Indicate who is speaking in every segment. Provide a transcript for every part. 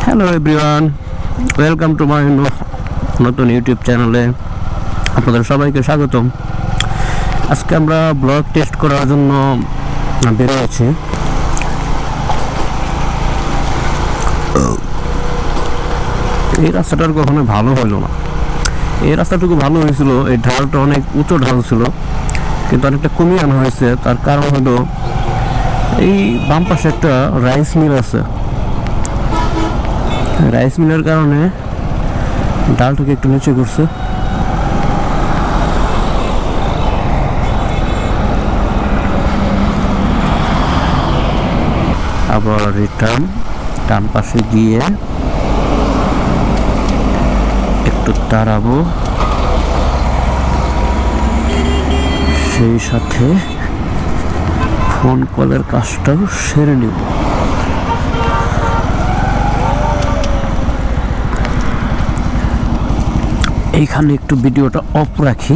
Speaker 1: Hello everyone, welcome to my নতুন YouTube চ্যানেলে আপনাদের সবাইকে স্বাগতম। আজকে আমরা ব্লগ টেস্ট করার জন্য বেরিয়েছি। এই রাস্তাটার কখনো ভালো হলো না। এই রাস্তাটুকু ভালো হয়েছিল, এই ঢালটা অনেক উঁচু ঢাল ছিল, কিন্তু অনেকটা কমিয়ে আনা হয়েছে। তার কারণ হলো এই বাম পাশে একটা রাইস মিল আছে। রাইস মিলের কারণে ডালটাকে একটু নিচে করছে। আবার রিটার্ন ডান পাশে গিয়ে একটু দাঁড়াবো, সেই সাথে ফোন কলের কাজটাও সেরে নিব। এইখানে একটু ভিডিওটা অফ রাখি।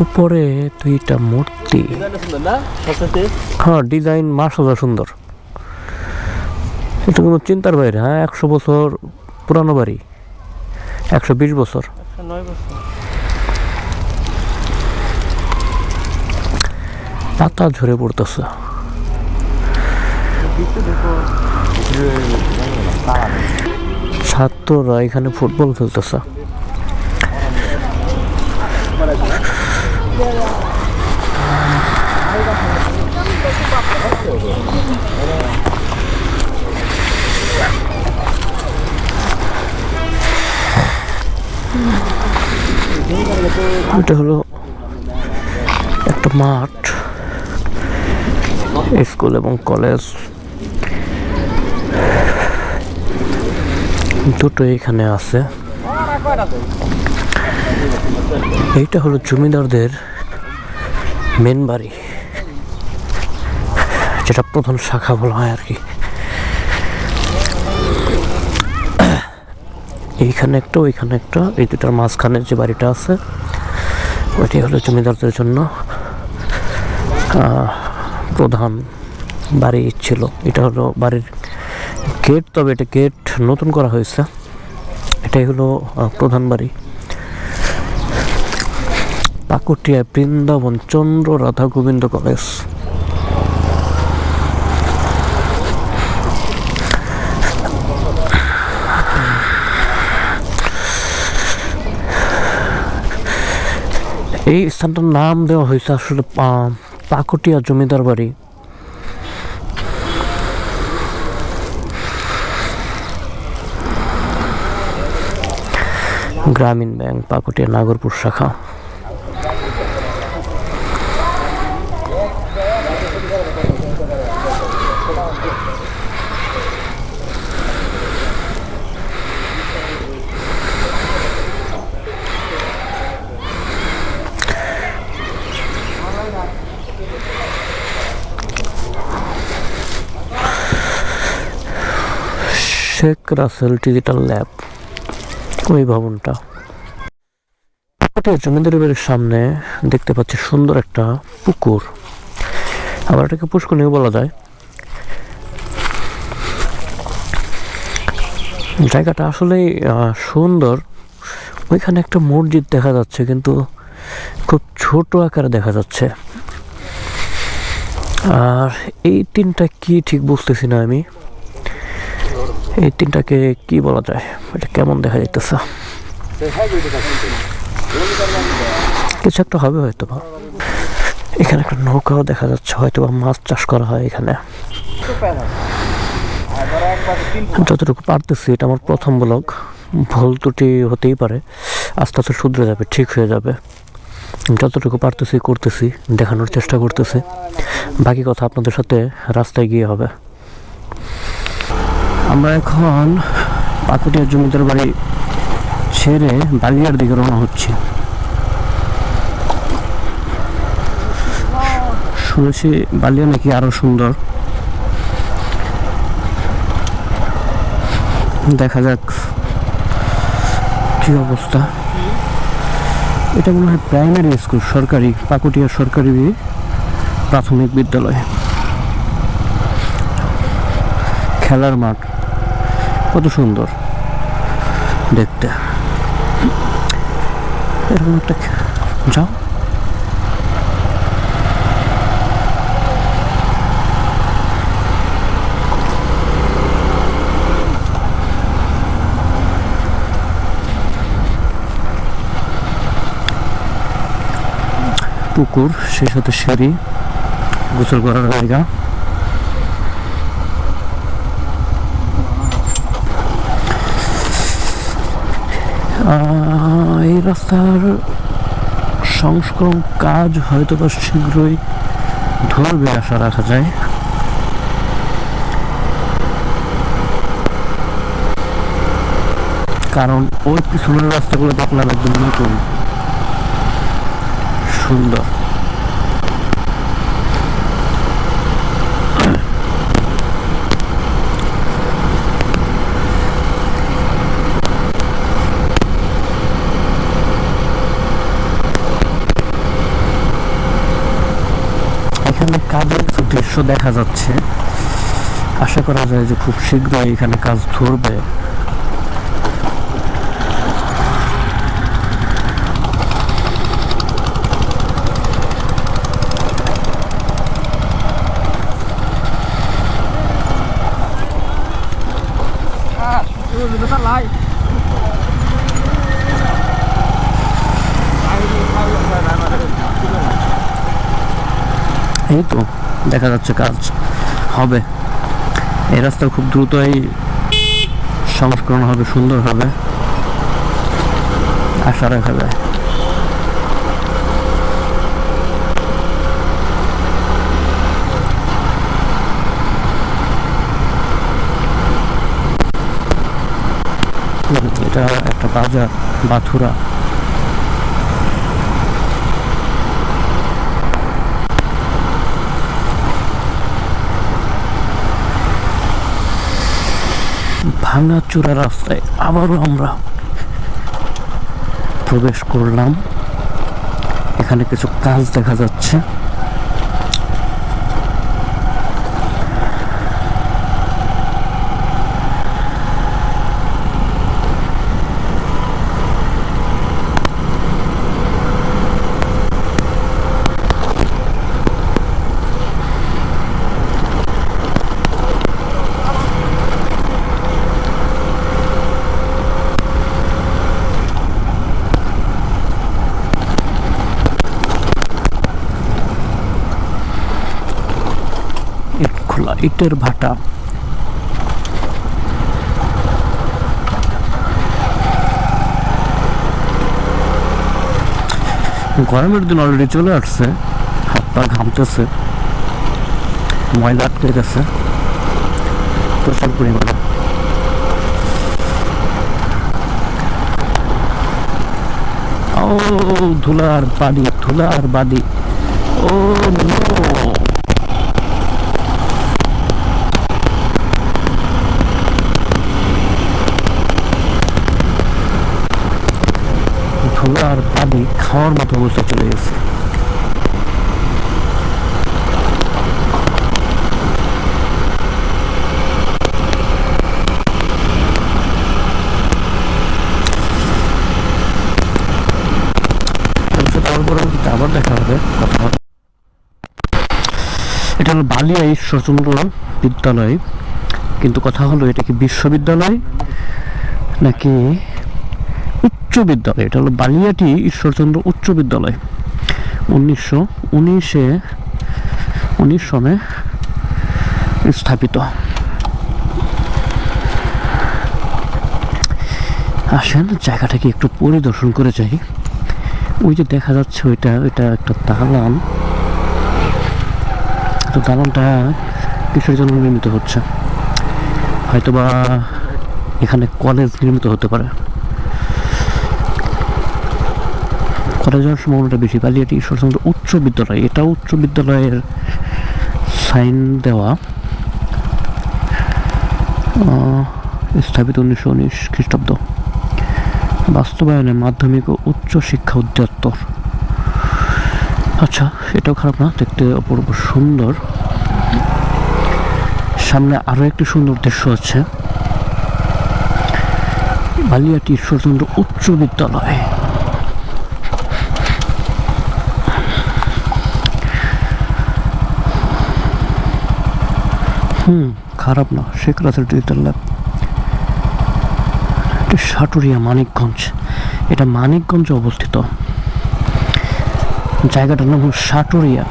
Speaker 1: উপরে দুইটা মূর্তি, হ্যাঁ ডিজাইন মাশাআল্লাহ সুন্দর। এটা কোনো চিন্তার বাইরে। হ্যাঁ 100 বছর পুরানো বাড়ি, 120 বছর। পাতা ঝরে পড়তেছে। ছাত্ররা এখানে ফুটবল খেলতেছে। এটা হলো একটা মাঠ, স্কুল এবং কলেজ দুটো এখানে আছে। এইটা হলো জমিদারদের মেন বাড়ি, যেটা প্রধান শাখা বলা হয় আর কি। এইখানে একটা, ওইখানে একটা, এই দুটার মাঝখানে যে বাড়িটা আছে ওইটাই হলো জমিদারদের জন্য প্রধান বাড়ি ছিল। এটা হলো বাড়ির গেট, তবে এটা গেট নতুন করা হয়েছে। এটাই হলো প্রধান বাড়ি। পাকুটিয়া বৃন্দাবন চন্দ্র রাধা গোবিন্দ কলেজ। এই স্থানটার নাম দেওয়া হয়েছে আসলে পাকুটিয়া জমিদার বাড়ি। গ্রামীণ ব্যাংক পাকুটিয়া নাগরপুর শাখা। শেখ রাসেল ডিজিটাল ল্যাব, ওই ভবনটা। জমিদারি বাড়ির সামনে দেখতে পাচ্ছি সুন্দর একটা পুকুর, আবার এটাকে পুষ্করিণীও বলা যায়। জায়গাটা আসলেই সুন্দর। ওইখানে একটা মসজিদ দেখা যাচ্ছে, কিন্তু খুব ছোট আকারে দেখা যাচ্ছে। আর এই তিনটা কি ঠিক বুঝতেছি না আমি, এই তিনটাকে কি বলা যায়, এটা কেমন দেখা যাইতেছে। কিছু একটা হবে হয়তো বা। এখানে একটা নৌকাও দেখা যাচ্ছে, হয়তো বা মাছ চাষ করা হয় এখানে। যতটুকু পারতেছি, এটা আমার প্রথম ব্লগ, ভুল ত্রুটি হতেই পারে, আস্তে আস্তে শুধরে যাবে, ঠিক হয়ে যাবে। যতটুকু পারতেছি করতেছি, দেখানোর চেষ্টা করতেছি। বাকি কথা আপনাদের সাথে রাস্তায় গিয়ে হবে। আমরা এখন পাকুটিয়া জমিদার বাড়ি ছেড়ে বালিয়ার দিকে রওনা হচ্ছি। শুনেছি বালিয়া নাকি আরো সুন্দর। দেখা যাক কি অবস্থা। এটা মনে হয় প্রাইমারি স্কুল, সরকারি, পাকুটিয়া সরকারি প্রাথমিক বিদ্যালয়। খেলার মাঠ। কত সুন্দর দেখতে। এরকম একটা যাও, পুকুর, সেই সাথে সিঁড়ি, গোসল করার জায়গা। এই রাস্তার সংস্করণ কাজ হয়তো বা শীঘ্রই ধরবে আশা রাখা যায়। কারণ ওই পিছনের রাস্তাগুলো দেখলাম একদম নতুন, সুন্দর। এখানে কাজের দৃশ্য দেখা যাচ্ছে, আশা করা যায় যে খুব শীঘ্রই এখানে কাজ ধরবে। এই তো দেখা যাচ্ছে কাজ হবে। এই রাস্তা খুব দ্রুতই সংস্করণ হবে, সুন্দর হবে, আশা রাখা যায়। এটা একটা বাজার, বাথুরা। ভাঙাচোরা রাস্তায় আবারও আমরা প্রবেশ করলাম। এখানে কিছু কাজ দেখা যাচ্ছে। খোলা ইটের ভাটা। গরমের দিন অলরেডি চলে আসছে, হাত পা ঘামতেছে, ময়লা আটকে গেছে প্রচুর পরিমাণে। ও ধুলার বাড়ি, ধুলার বাড়ি। ও ধুলার পানি খাওয়ার মতো অবস্থা চলে গেছে। আবার দেখা হবে, কথা হবে। এটা হলো বালিয়া ঈশ্বরচন্দ্র বিদ্যালয়, কিন্তু কথা হলো এটা কি বিশ্ববিদ্যালয় নাকি উচ্চ বিদ্যালয়? এটা হলো বালিয়াটি ঈশ্বরচন্দ্র উচ্চ বিদ্যালয়, 1919 সনে স্থাপিত। আসেন জায়গাটাকে একটু পরিদর্শন করে যাই। ওই যে দেখা যাচ্ছে ওইটা একটা দালান। তো দালানটা কিসের জন্য নির্মিত হচ্ছে? হয়তোবা এখানে কলেজ নির্মিত হতে পারে। কলেজ হওয়ার সম্ভাবনাটা বেশি। বালিয়াটি ঈশ্বরচন্দ্র উচ্চ বিদ্যালয়, এটা উচ্চ বিদ্যালয়ের সাইন দেওয়া, স্থাপিত 1919 খ্রিস্টাব্দ। বাস্তবায়নে মাধ্যমিক ও উচ্চ শিক্ষা অধিদপ্তর। আচ্ছা, এটাও খারাপ না, দেখতে অপূর্ব সুন্দর। সামনে আরো একটি সুন্দর দৃশ্য আছে। বালিয়াটি ঈশ্বরচন্দ্র উচ্চ বিদ্যালয়। খারাপ না, শেখ রাসেল ডিজিটাল ল্যাব। সাটুরিয়া মানিকগঞ্জ, এটা মানিকগঞ্জে অবস্থিত। জায়গাটার নাম হল সাটুরিয়া।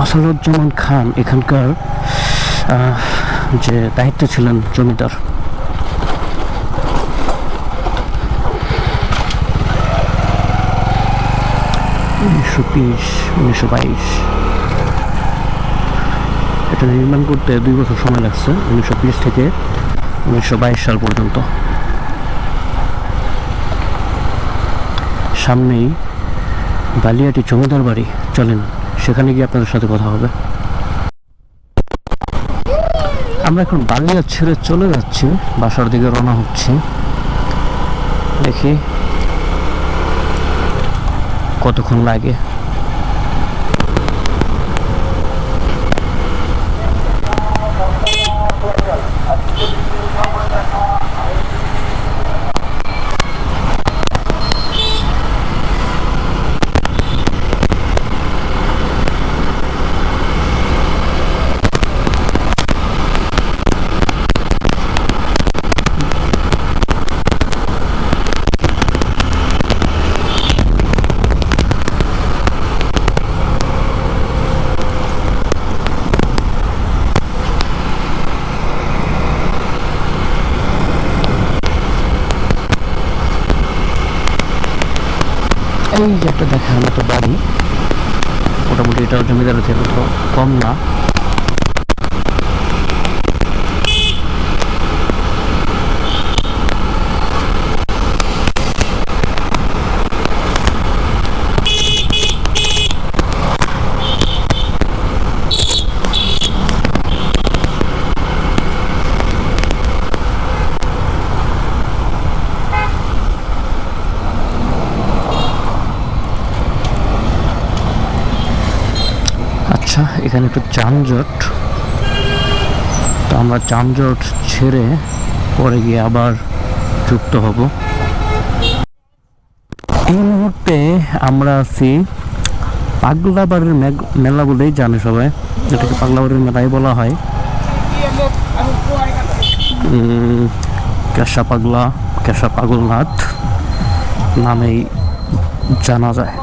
Speaker 1: আসাদুজ্জামান খান এখানকার যে দায়িত্বে ছিলেন জমিদার। এটা নির্মাণ করতে 2 বছর সময় লাগছে, 1920 থেকে 1922 সাল পর্যন্ত। সামনেই বালিয়াটি জমিদার বাড়ি, চলেন সেখানে গিয়ে আপনাদের সাথে কথা হবে। আমরা এখন বালিয়া ছেড়ে চলে যাচ্ছি, বাসার দিকে রওনা হচ্ছি। দেখি কতক্ষণ লাগে। এই যে একটা দেখার মতো বাড়ি, মোটামুটি এটাও জমিদারের থেকে তো কম না। এখানে একটু যানজট, তো আমরা যানজট ছেড়ে পরে গিয়ে আবার যুক্ত হব। এই মুহূর্তে আমরা আছি পাগলাবাড়ির মেলা বলেই জানে সবাই, এটাকে পাগলাবাড়ির মেলাই বলা হয়। কেশা পাগলনাথ নামেই জানা যায়।